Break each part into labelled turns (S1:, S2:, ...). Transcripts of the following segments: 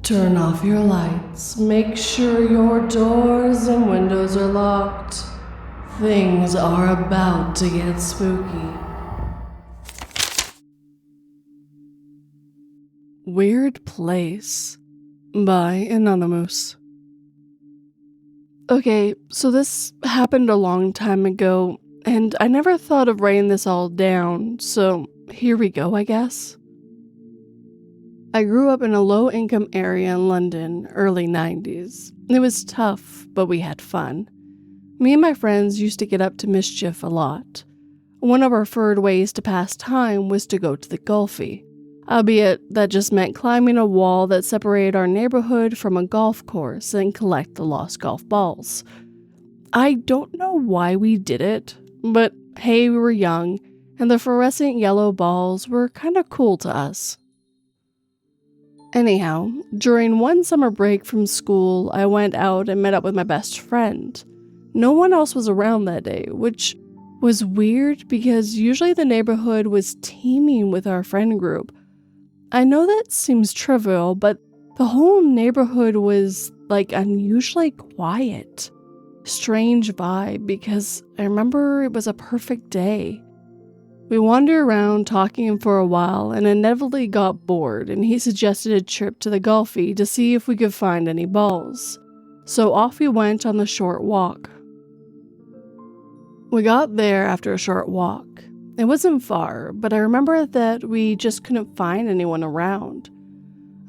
S1: Turn off your lights. Make sure your doors and windows are locked. Things are about to get spooky. Weird Place by Anonymoose. Okay, so this happened a long time ago, and I never thought of writing this all down, so here we go, I guess. I grew up in a low-income area in London, early 90s. It was tough, but we had fun. Me and my friends used to get up to mischief a lot. One of our preferred ways to pass time was to go to the Gulfie, albeit that just meant climbing a wall that separated our neighborhood from a golf course and collect the lost golf balls. I don't know why we did it, but hey, we were young, and the fluorescent yellow balls were kinda cool to us. Anyhow, during one summer break from school, I went out and met up with my best friend. No one else was around that day, which was weird because usually the neighborhood was teeming with our friend group. I know that seems trivial, but the whole neighborhood was unusually quiet. Strange vibe because I remember it was a perfect day. We wandered around talking for a while and inevitably got bored, and he suggested a trip to the Gulfie to see if we could find any balls. So off we went on the short walk. We got there after a short walk. It wasn't far, but I remember that we just couldn't find anyone around.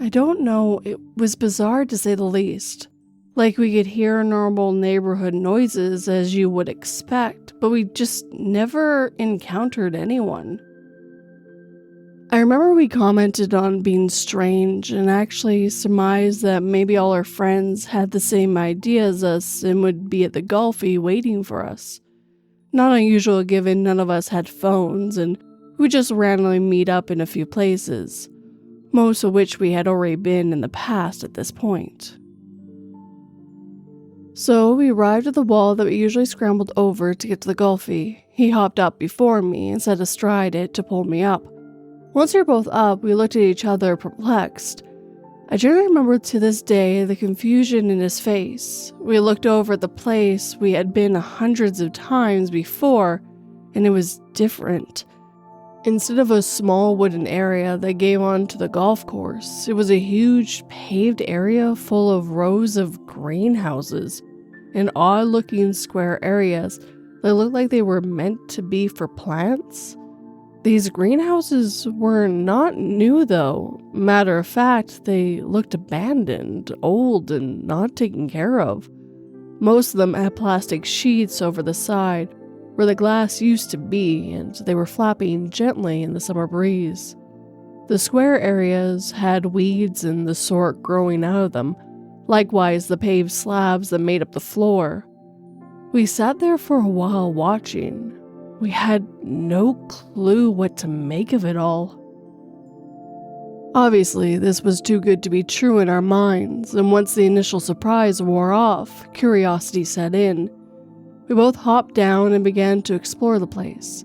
S1: I don't know, it was bizarre to say the least. Like we could hear normal neighborhood noises as you would expect, but we just never encountered anyone. I remember we commented on being strange and actually surmised that maybe all our friends had the same idea as us and would be at the Gulfie waiting for us. Not unusual given none of us had phones and we just randomly meet up in a few places, most of which we had already been in the past at this point. So we arrived at the wall that we usually scrambled over to get to the Gulfie. He hopped up before me and sat astride it to pull me up. Once we were both up, we looked at each other perplexed. I generally remember to this day the confusion in his face. We looked over at the place we had been hundreds of times before, and it was different. Instead of a small wooden area that gave onto the golf course, it was a huge paved area full of rows of greenhouses and odd-looking square areas that looked like they were meant to be for plants. These greenhouses were not new though. Matter of fact, they looked abandoned, old, and not taken care of. Most of them had plastic sheets over the side where the glass used to be, and they were flapping gently in the summer breeze. The square areas had weeds and the sort growing out of them, likewise the paved slabs that made up the floor. We sat there for a while watching. We had no clue what to make of it all. Obviously, this was too good to be true in our minds, and once the initial surprise wore off, curiosity set in. We both hopped down and began to explore the place.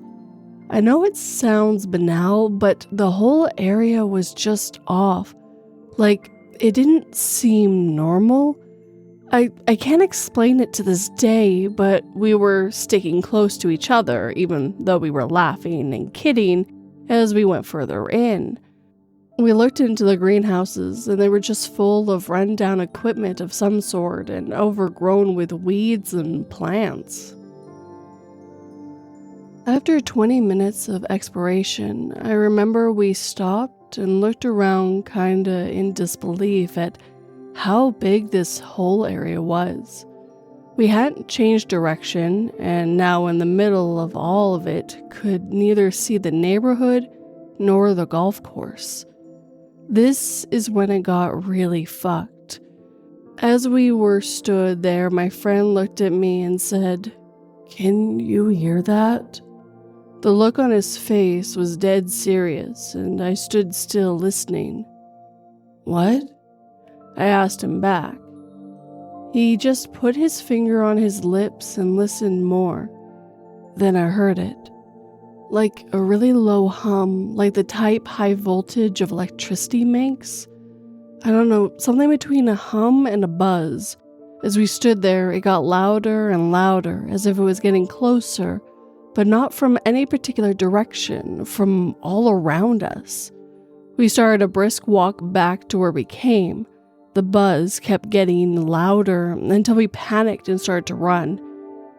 S1: I know it sounds banal, but the whole area was just off. It didn't seem normal. I can't explain it to this day, but we were sticking close to each other, even though we were laughing and kidding as we went further in. We looked into the greenhouses, and they were just full of run-down equipment of some sort and overgrown with weeds and plants. After 20 minutes of exploration, I remember we stopped and looked around kinda in disbelief at how big this whole area was. We hadn't changed direction, and now in the middle of all of it could neither see the neighborhood nor the golf course. This is when it got really fucked. As we were stood there, my friend looked at me and said, "Can you hear that?" The look on his face was dead serious, and I stood still listening. "What?" I asked him back. He just put his finger on his lips and listened more. Then I heard it. Like a really low hum, like the type high voltage of electricity makes. I don't know, something between a hum and a buzz. As we stood there, it got louder and louder, as if it was getting closer, but not from any particular direction, from all around us. We started a brisk walk back to where we came. The buzz kept getting louder until we panicked and started to run.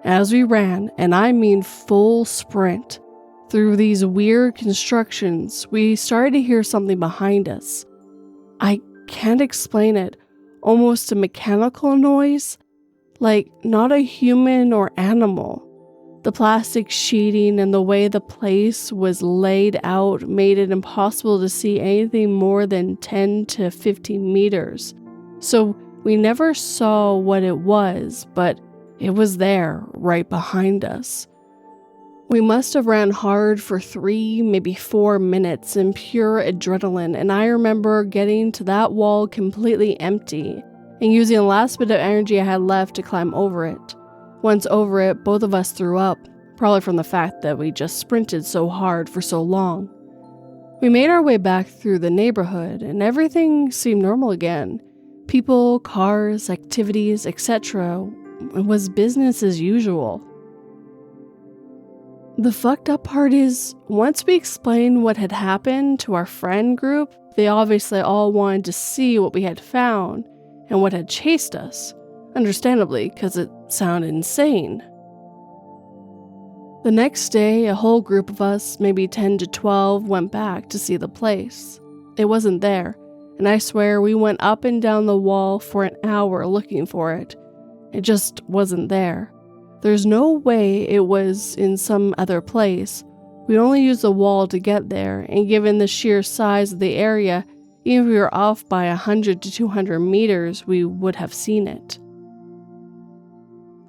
S1: As we ran, and I mean full sprint, through these weird constructions, we started to hear something behind us. I can't explain it. Almost a mechanical noise, like not a human or animal. The plastic sheeting and the way the place was laid out made it impossible to see anything more than 10 to 15 meters. So we never saw what it was, but it was there, right behind us. We must have ran hard for 3, maybe 4 minutes in pure adrenaline, and I remember getting to that wall completely empty and using the last bit of energy I had left to climb over it. Once over it, both of us threw up, probably from the fact that we just sprinted so hard for so long. We made our way back through the neighborhood, and everything seemed normal again. People, cars, activities, etc. It was business as usual. The fucked up part is, once we explained what had happened to our friend group, they obviously all wanted to see what we had found and what had chased us. Understandably, because it sounded insane. The next day, a whole group of us, maybe 10 to 12, went back to see the place. It wasn't there, and I swear we went up and down the wall for an hour looking for it. It just wasn't there. There's no way it was in some other place. We only used the wall to get there, and given the sheer size of the area, even if we were off by 100 to 200 meters, we would have seen it.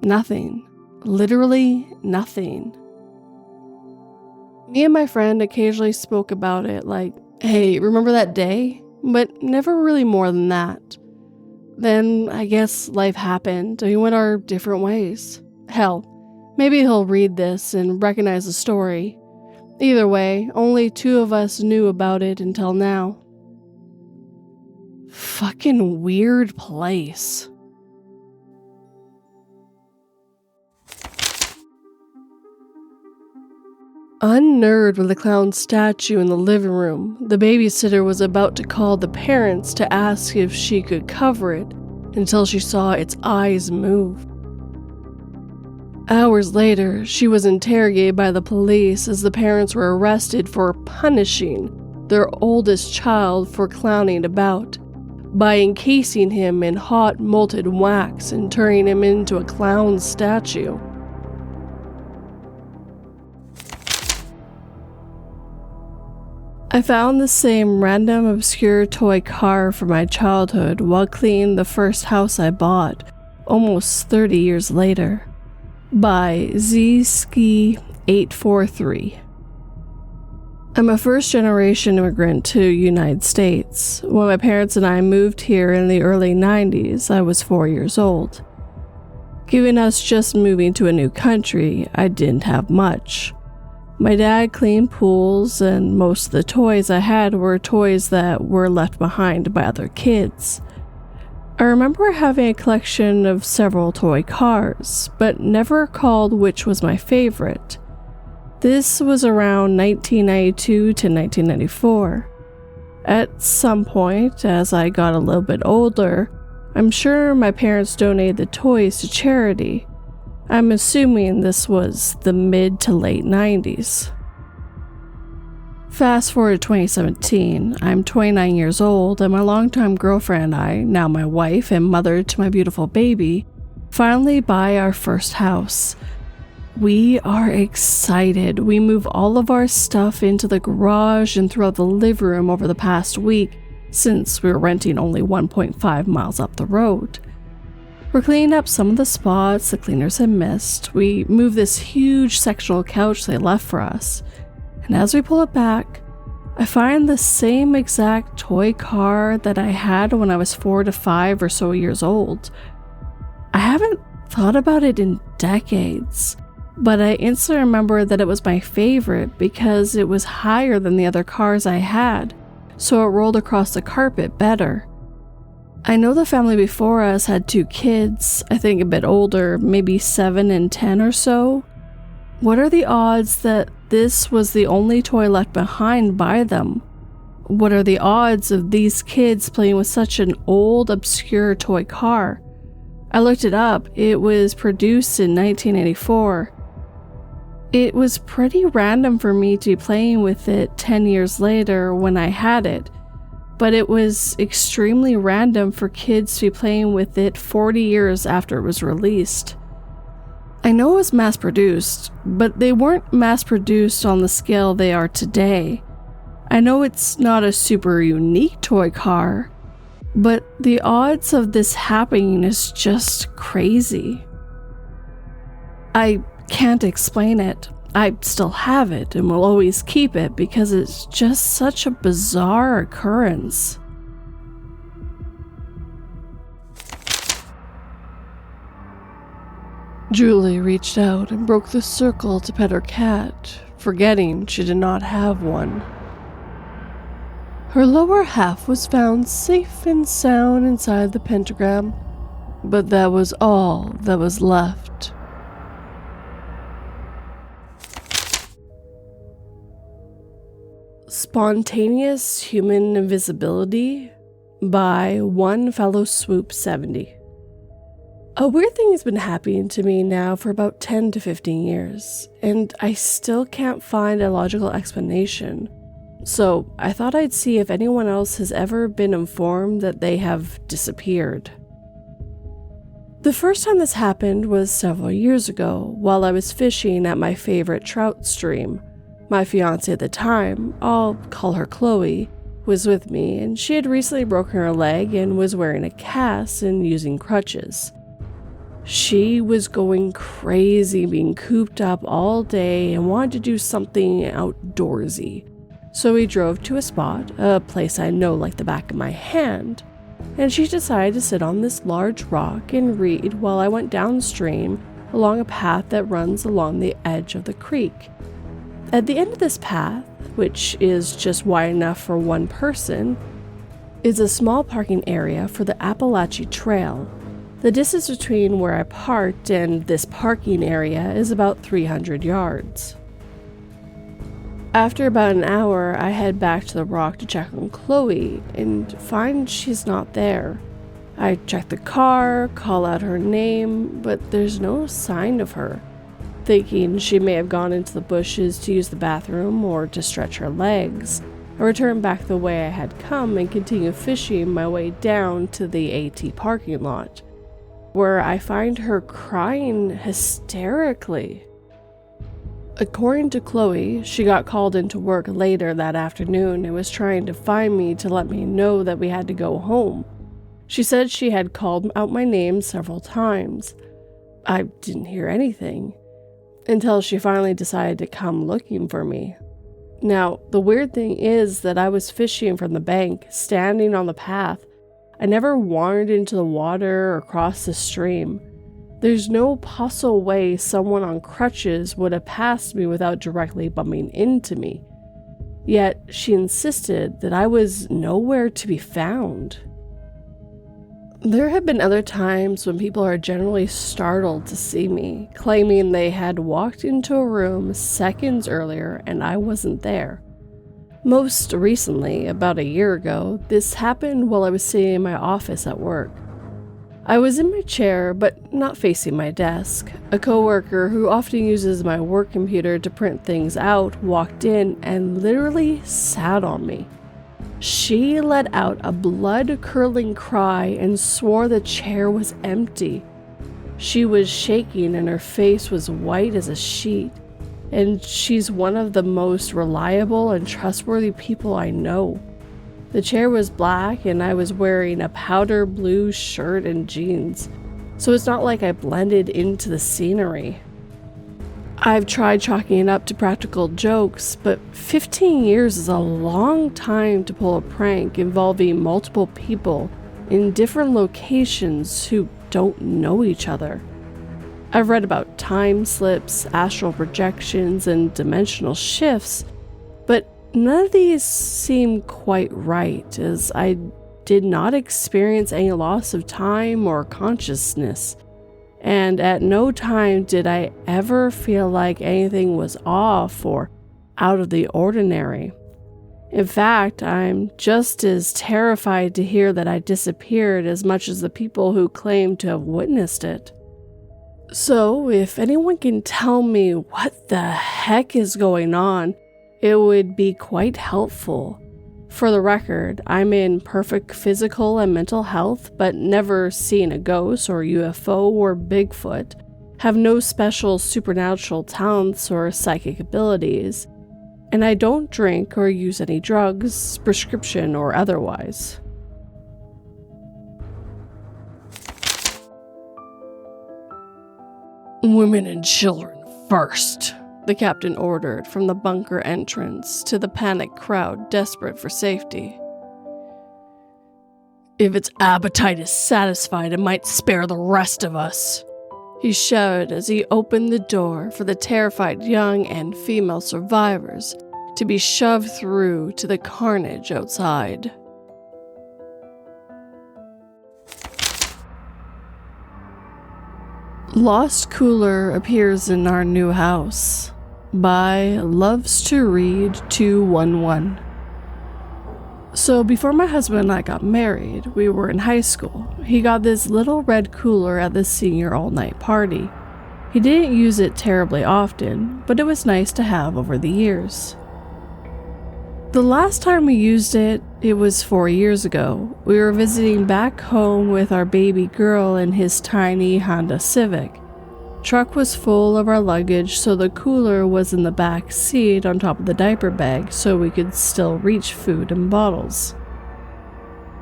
S1: Nothing. Literally nothing. Me and my friend occasionally spoke about it, like, hey, remember that day? But never really more than that. Then, I guess life happened, and we went our different ways. Hell, maybe he'll read this and recognize the story. Either way, only 2 of us knew about it until now. Fucking weird place. Unnerved with the clown statue in the living room, the babysitter was about to call the parents to ask if she could cover it until she saw its eyes move. Hours later, she was interrogated by the police as the parents were arrested for punishing their oldest child for clowning about by encasing him in hot molten wax and turning him into a clown statue. I found the same random obscure toy car from my childhood while cleaning the first house I bought, almost 30 years later. By ZSki843. I'm a first-generation immigrant to the United States. When my parents and I moved here in the early 90s, I was 4 years old. Given us just moving to a new country, I didn't have much. My dad cleaned pools, and most of the toys I had were toys that were left behind by other kids. I remember having a collection of several toy cars, but never recalled which was my favorite. This was around 1992 to 1994. At some point, as I got a little bit older, I'm sure my parents donated the toys to charity. I'm assuming this was the mid to late 90s. Fast forward to 2017, I'm 29 years old, and my longtime girlfriend and I, now my wife and mother to my beautiful baby, finally buy our first house. We are excited. We move all of our stuff into the garage and throughout the living room over the past week, since we were renting only 1.5 miles up the road. We're cleaning up some of the spots the cleaners had missed. We move this huge sectional couch they left for us. And as we pull it back, I find the same exact toy car that I had when I was 4 to 5 or so years old. I haven't thought about it in decades, but I instantly remember that it was my favorite because it was higher than the other cars I had, so it rolled across the carpet better. I know the family before us had 2 kids, I think a bit older, maybe 7 and 10 or so. What are the odds that this was the only toy left behind by them? What are the odds of these kids playing with such an old, obscure toy car? I looked it up. It was produced in 1984. It was pretty random for me to be playing with it 10 years later when I had it, but it was extremely random for kids to be playing with it 40 years after it was released. I know it was mass-produced, but they weren't mass-produced on the scale they are today. I know it's not a super unique toy car, but the odds of this happening is just crazy. I can't explain it. I still have it and will always keep it because it's just such a bizarre occurrence. Julie reached out and broke the circle to pet her cat, forgetting she did not have one. Her lower half was found safe and sound inside the pentagram, but that was all that was left. Spontaneous Human Invisibility by One Fellow Swoop 70. A weird thing has been happening to me now for about 10 to 15 years, and I still can't find a logical explanation. So I thought I'd see if anyone else has ever been informed that they have disappeared. The first time this happened was several years ago while I was fishing at my favorite trout stream. My fiance at the time, I'll call her Chloe, was with me, and she had recently broken her leg and was wearing a cast and using crutches. She was going crazy being cooped up all day and wanted to do something outdoorsy. So we drove to a spot, a place I know like the back of my hand, and she decided to sit on this large rock and read while I went downstream along a path that runs along the edge of the creek. At the end of this path, which is just wide enough for one person, is a small parking area for the Appalachian Trail. The distance between where I parked and this parking area is about 300 yards. After about an hour, I head back to the rock to check on Chloe and find she's not there. I check the car, call out her name, but there's no sign of her. Thinking she may have gone into the bushes to use the bathroom or to stretch her legs, I return back the way I had come and continue fishing my way down to the AT parking lot, where I find her crying hysterically. According to Chloe, she got called into work later that afternoon and was trying to find me to let me know that we had to go home. She said she had called out my name several times. I didn't hear anything, until she finally decided to come looking for me. Now, the weird thing is that I was fishing from the bank, standing on the path. I never wandered into the water or crossed the stream. There's no possible way someone on crutches would have passed me without directly bumping into me. Yet she insisted that I was nowhere to be found. There have been other times when people are generally startled to see me, claiming they had walked into a room seconds earlier and I wasn't there. Most recently, about a year ago, this happened while I was sitting in my office at work. I was in my chair, but not facing my desk. A coworker who often uses my work computer to print things out walked in and literally sat on me. She let out a blood-curdling cry and swore the chair was empty. She was shaking and her face was white as a sheet, and she's one of the most reliable and trustworthy people I know. The chair was black and I was wearing a powder blue shirt and jeans, so it's not like I blended into the scenery. I've tried chalking it up to practical jokes, but 15 years is a long time to pull a prank involving multiple people in different locations who don't know each other. I've read about time slips, astral projections, and dimensional shifts, but none of these seem quite right, as I did not experience any loss of time or consciousness, and at no time did I ever feel like anything was off or out of the ordinary. In fact, I'm just as terrified to hear that I disappeared as much as the people who claim to have witnessed it. So, if anyone can tell me what the heck is going on, it would be quite helpful. For the record, I'm in perfect physical and mental health, but never seen a ghost or UFO or Bigfoot, have no special supernatural talents or psychic abilities, and I don't drink or use any drugs, prescription or otherwise. Women and children first, the captain ordered from the bunker entrance to the panicked crowd desperate for safety. If its appetite is satisfied, it might spare the rest of us, he shouted as he opened the door for the terrified young and female survivors to be shoved through to the carnage outside. Lost Cooler appears in our new house by Loves to Read 211. So before my husband and I got married, we were in high school. He got this little red cooler at the senior all-night party. He didn't use it terribly often, but it was nice to have over the years. The last time we used it, it was 4 years ago. We were visiting back home with our baby girl in his tiny Honda Civic. Truck was full of our luggage, so the cooler was in the back seat on top of the diaper bag so we could still reach food and bottles.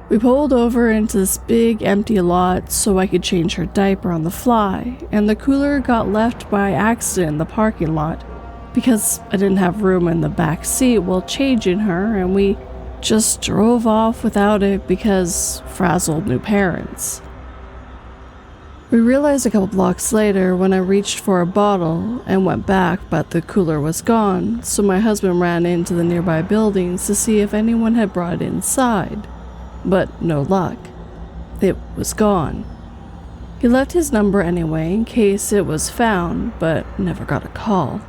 S1: We pulled over into this big empty lot so I could change her diaper on the fly, and the cooler got left by accident in the parking lot because I didn't have room in the back seat while changing her, and we just drove off without it because frazzled new parents. We realized a couple blocks later when I reached for a bottle and went back, but the cooler was gone, so my husband ran into the nearby buildings to see if anyone had brought it inside. But no luck. It was gone. He left his number anyway in case it was found, but never got a call.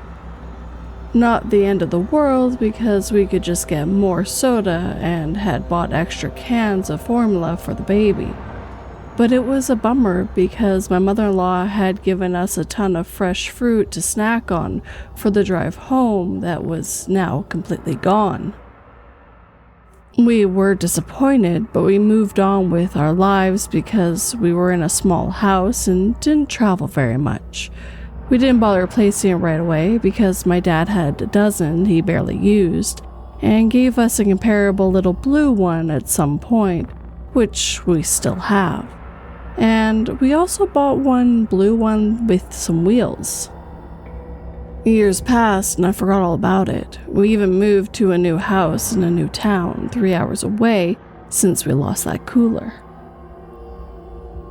S1: Not the end of the world because we could just get more soda and had bought extra cans of formula for the baby. But it was a bummer because my mother-in-law had given us a ton of fresh fruit to snack on for the drive home that was now completely gone. We were disappointed, but we moved on with our lives because we were in a small house and didn't travel very much. We didn't bother replacing it right away because my dad had a dozen he barely used and gave us a comparable little blue one at some point, which we still have. And we also bought one blue one with some wheels. Years passed and I forgot all about it. We even moved to a new house in a new town 3 hours away since we lost that cooler.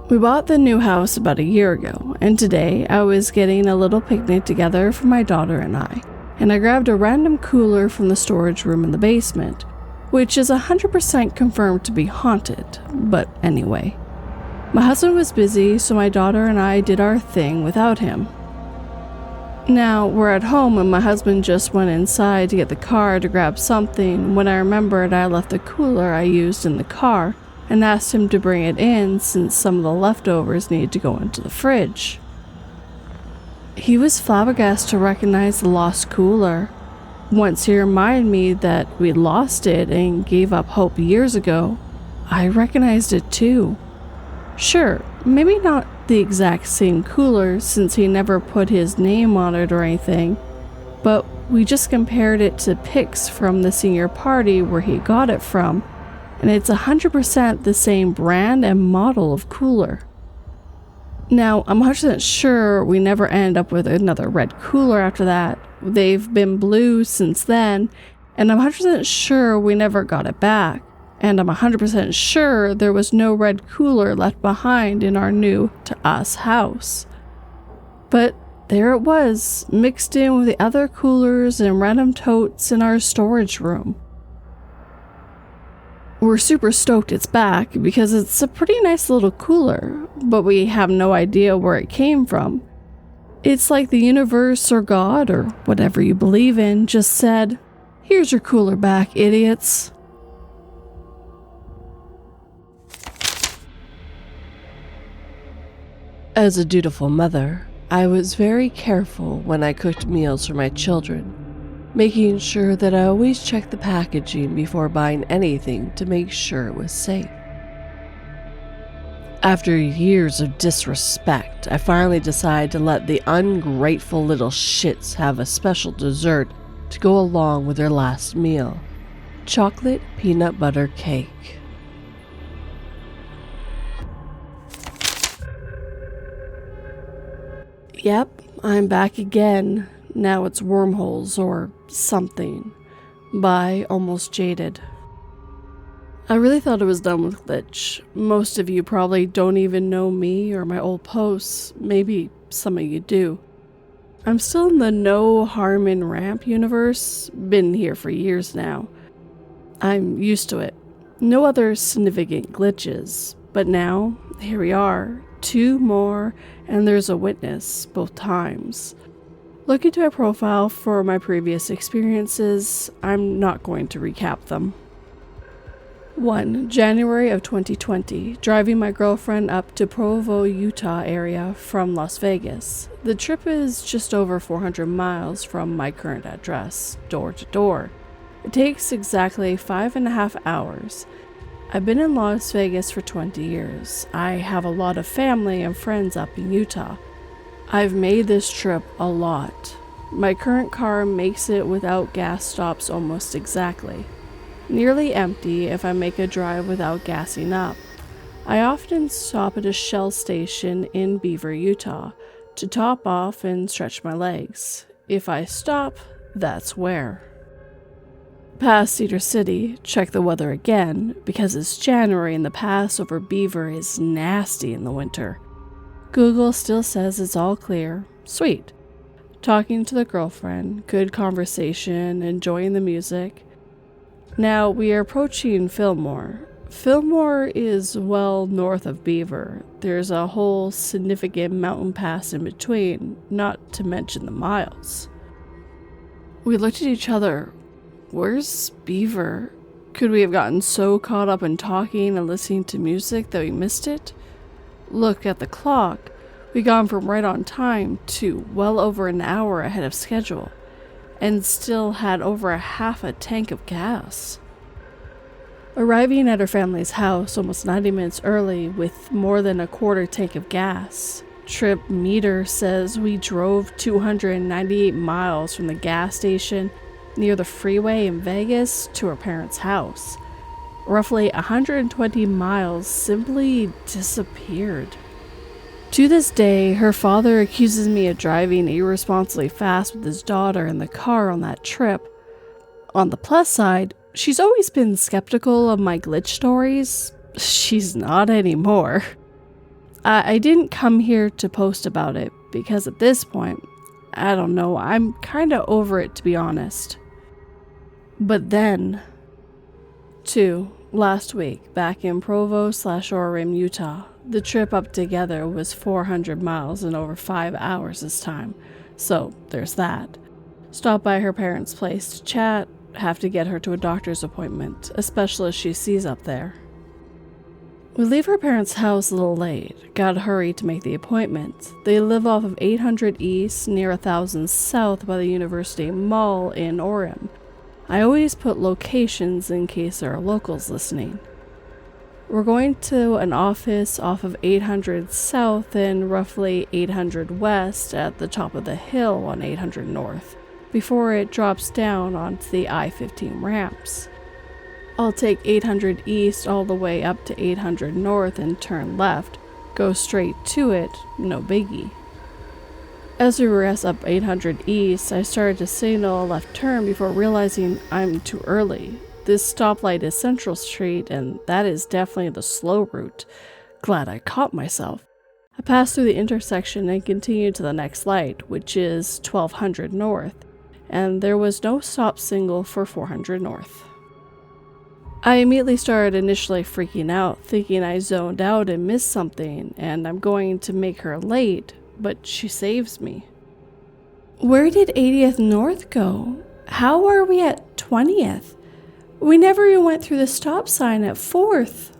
S1: We bought the new house about a year ago, and today I was getting a little picnic together for my daughter and I grabbed a random cooler from the storage room in the basement, which is 100% confirmed to be haunted, but anyway. My husband was busy, so my daughter and I did our thing without him. Now, we're at home and my husband just went inside to get the car to grab something when I remembered I left the cooler I used in the car and asked him to bring it in since some of the leftovers needed to go into the fridge. He was flabbergasted to recognize the lost cooler. Once he reminded me that we'd lost it and gave up hope years ago, I recognized it too. Sure, maybe not the exact same cooler since he never put his name on it or anything, but we just compared it to pics from the senior party where he got it from, and it's 100% the same brand and model of cooler. Now, I'm 100% sure we never ended up with another red cooler after that. They've been blue since then, and I'm 100% sure we never got it back. And I'm 100% sure there was no red cooler left behind in our new, to us, house. But there it was, mixed in with the other coolers and random totes in our storage room. We're super stoked it's back because it's a pretty nice little cooler, but we have no idea where it came from. It's like the universe or God or whatever you believe in just said, "Here's your cooler back, idiots." As a dutiful mother, I was very careful when I cooked meals for my children, making sure that I always checked the packaging before buying anything to make sure it was safe. After years of disrespect, I finally decided to let the ungrateful little shits have a special dessert to go along with their last meal: chocolate peanut butter cake. Yep, I'm back again. Now it's Wormholes or something by Almost-Jaded. I really thought it was done with Glitch. Most of you probably don't even know me or my old posts. Maybe some of you do. I'm still in the no harm in ramp universe. Been here for years now. I'm used to it. No other significant glitches. But now, here we are. 2 more, and there's a witness both times. Look into my profile for my previous experiences. I'm not going to recap them. 1. January of 2020, driving my girlfriend up to Provo, Utah area from Las Vegas. The trip is just over 400 miles from my current address, door to door. It takes exactly 5.5 hours. I've been in Las Vegas for 20 years. I have a lot of family and friends up in Utah. I've made this trip a lot. My current car makes it without gas stops almost exactly. Nearly empty if I make a drive without gassing up. I often stop at a Shell station in Beaver, Utah, to top off and stretch my legs. If I stop, that's where. Past Cedar City, check the weather again, because it's January and the pass over Beaver is nasty in the winter. Google still says it's all clear. Sweet. Talking to the girlfriend, good conversation, enjoying the music. Now we are approaching Fillmore. Fillmore is well north of Beaver. There's a whole significant mountain pass in between, not to mention the miles. We looked at each other. Where's Beaver? Could we have gotten so caught up in talking and listening to music that we missed it? Look at the clock. We gone from right on time to well over an hour ahead of schedule, and still had over a half a tank of gas. Arriving at her family's house almost 90 minutes early with more than a quarter tank of gas. Trip meter says we drove 298 miles from the gas station near the freeway in Vegas to her parents' house. Roughly 120 miles simply disappeared. To this day, her father accuses me of driving irresponsibly fast with his daughter in the car on that trip. On the plus side, she's always been skeptical of my glitch stories. She's not anymore. I didn't come here to post about it because at this point, I don't know, I'm kinda over it to be honest. But then, 2. Last week, back in Provo/Orem, Utah. The trip up together was 400 miles in over 5 hours this time, so there's that. Stop by her parents' place to chat, have to get her to a doctor's appointment, a specialist she sees up there. We leave her parents' house a little late, gotta hurry to make the appointment. They live off of 800 East, near 1000 South by the University Mall in Orem. I always put locations in case there are locals listening. We're going to an office off of 800 South and roughly 800 West at the top of the hill on 800 North, before it drops down onto the I-15 ramps. I'll take 800 East all the way up to 800 North and turn left, go straight to it, no biggie. As we rest up 800 East, I started to signal a left turn before realizing I'm too early. This stoplight is Central Street, and that is definitely the slow route. Glad I caught myself. I passed through the intersection and continued to the next light, which is 1200 North, and there was no stop signal for 400 North. I immediately started initially freaking out, thinking I zoned out and missed something, and I'm going to make her late, but she saves me. Where did 80th North go? How are we at 20th? We never even went through the stop sign at 4th.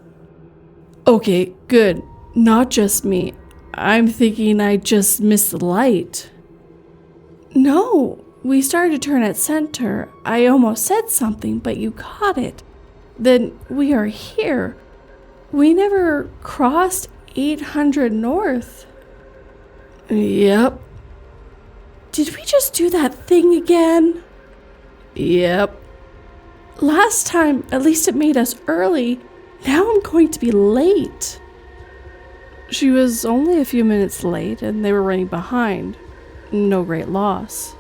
S1: Okay, good. Not just me. I'm thinking I just missed the light. No, we started to turn at center. I almost said something, but you caught it. Then we are here. We never crossed 800 North. Yep. Did we just do that thing again? Yep. Last time, at least it made us early. Now I'm going to be late. She was only a few minutes late and they were running behind. No great loss.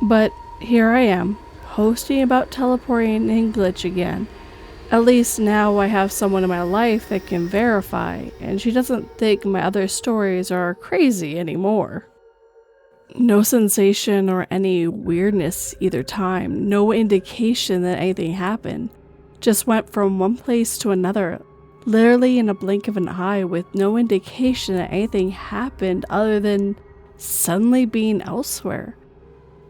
S1: But here I am, hosting about teleporting in glitch again. At least now I have someone in my life that can verify, and she doesn't think my other stories are crazy anymore. No sensation or any weirdness either time, no indication that anything happened. Just went from one place to another, literally in a blink of an eye, with no indication that anything happened other than suddenly being elsewhere.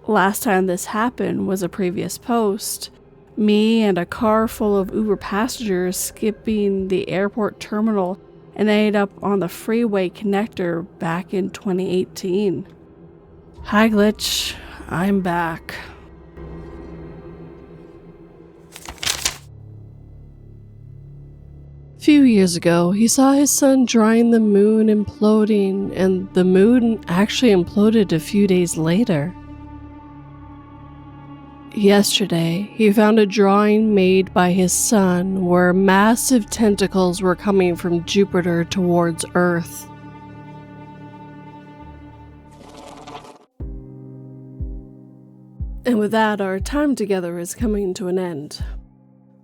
S1: Last time this happened was a previous post. Me and a car full of Uber passengers skipping the airport terminal and ended up on the freeway connector back in 2018. Hi Glitch, I'm back. A few years ago, he saw his son drawing the moon imploding, and the moon actually imploded a few days later. Yesterday, he found a drawing made by his son where massive tentacles were coming from Jupiter towards Earth. And with that, our time together is coming to an end.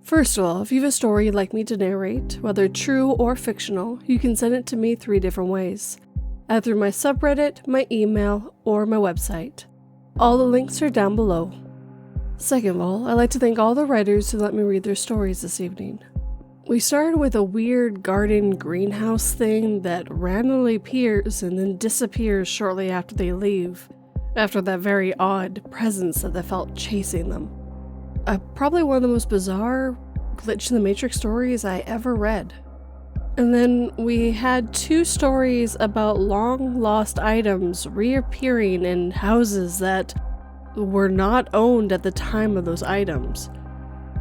S1: First of all, if you have a story you'd like me to narrate, whether true or fictional, you can send it to me 3 different ways. Either through my subreddit, my email, or my website. All the links are down below. Second of all, I'd like to thank all the writers who let me read their stories this evening. We started with a weird garden greenhouse thing that randomly appears and then disappears shortly after they leave, after that very odd presence that they felt chasing them. Probably one of the most bizarre Glitch in the Matrix stories I ever read. And then we had 2 stories about long lost items reappearing in houses that were not owned at the time of those items.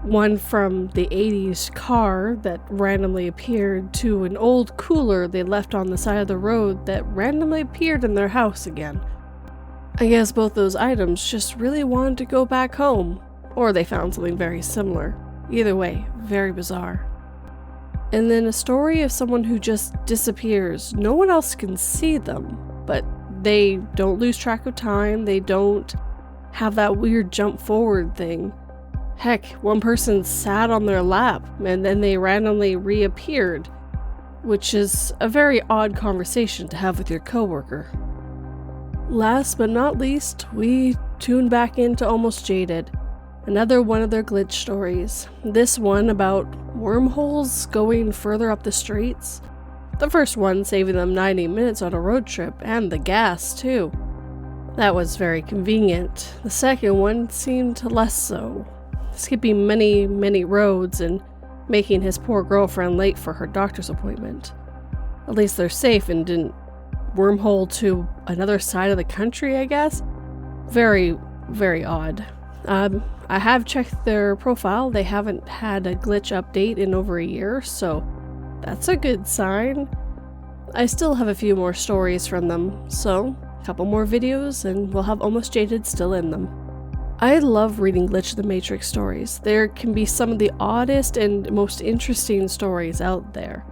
S1: One from the 80s car that randomly appeared to an old cooler they left on the side of the road that randomly appeared in their house again. I guess both those items just really wanted to go back home, or they found something very similar. Either way, very bizarre. And then a story of someone who just disappears. No one else can see them, but they don't lose track of time, they don't have that weird jump forward thing. Heck, one person sat on their lap and then they randomly reappeared, which is a very odd conversation to have with your coworker. Last but not least, we tuned back into Almost-Jaded, another one of their glitch stories. This one about wormholes going further up the streets. The first one saving them 90 minutes on a road trip, and the gas too. That was very convenient. The second one seemed less so, skipping many roads and making his poor girlfriend late for her doctor's appointment. At least they're safe and didn't wormhole to another side of the country, I guess. Very, very odd. I have checked their profile. They haven't had a glitch update in over a year, so that's a good sign. I still have a few more stories from them, so a couple more videos and we'll have Almost-Jaded still in them. I love reading Glitch in the Matrix stories. There can be some of the oddest and most interesting stories out there.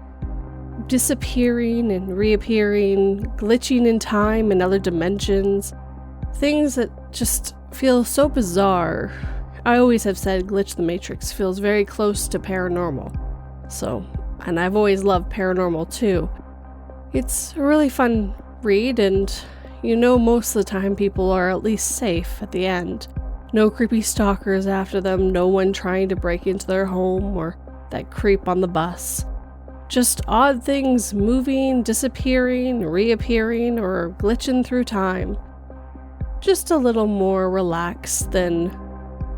S1: Disappearing and reappearing, glitching in time and other dimensions. Things that just feel so bizarre. I always have said Glitch in the Matrix feels very close to paranormal. And I've always loved paranormal too. It's a really fun read, and you know most of the time people are at least safe at the end. No creepy stalkers after them, no one trying to break into their home or that creep on the bus. Just odd things moving, disappearing, reappearing, or glitching through time. Just a little more relaxed than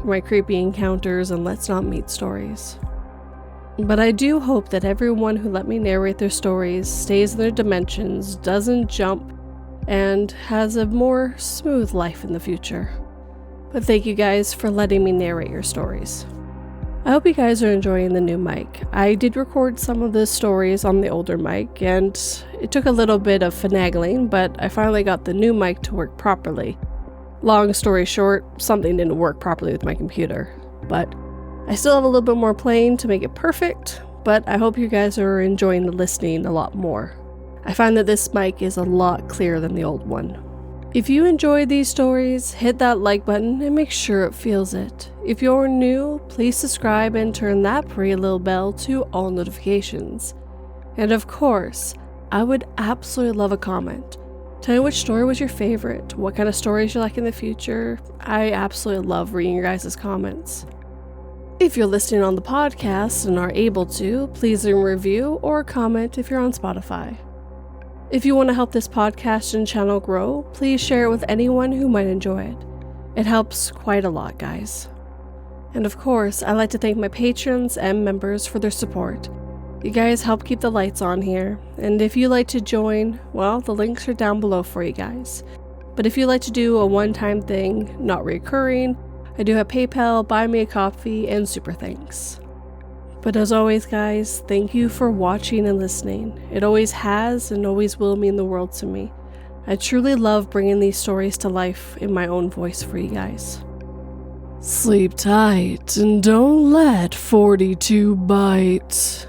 S1: my creepy encounters and let's not meet stories. But I do hope that everyone who let me narrate their stories stays in their dimensions, doesn't jump, and has a more smooth life in the future. But thank you guys for letting me narrate your stories. I hope you guys are enjoying the new mic. I did record some of the stories on the older mic, and it took a little bit of finagling, but I finally got the new mic to work properly. Long story short, something didn't work properly with my computer, but I still have a little bit more playing to make it perfect, but I hope you guys are enjoying the listening a lot more. I find that this mic is a lot clearer than the old one. If you enjoyed these stories, hit that like button and make sure it feels it. If you're new, please subscribe and turn that pretty little bell to all notifications. And of course, I would absolutely love a comment. Tell me which story was your favorite, what kind of stories you like in the future. I absolutely love reading your guys' comments. If you're listening on the podcast and are able to, please leave a review or comment if you're on Spotify. If you want to help this podcast and channel grow, please share it with anyone who might enjoy it. It helps quite a lot, guys. And of course, I'd like to thank my patrons and members for their support. You guys help keep the lights on here, and if you'd like to join, well, the links are down below for you guys. But if you'd like to do a one-time thing, not recurring, I do have PayPal, Buy Me a Coffee, and Super Thanks. But as always, guys, thank you for watching and listening. It always has and always will mean the world to me. I truly love bringing these stories to life in my own voice for you guys. Sleep tight and don't let 42 bite.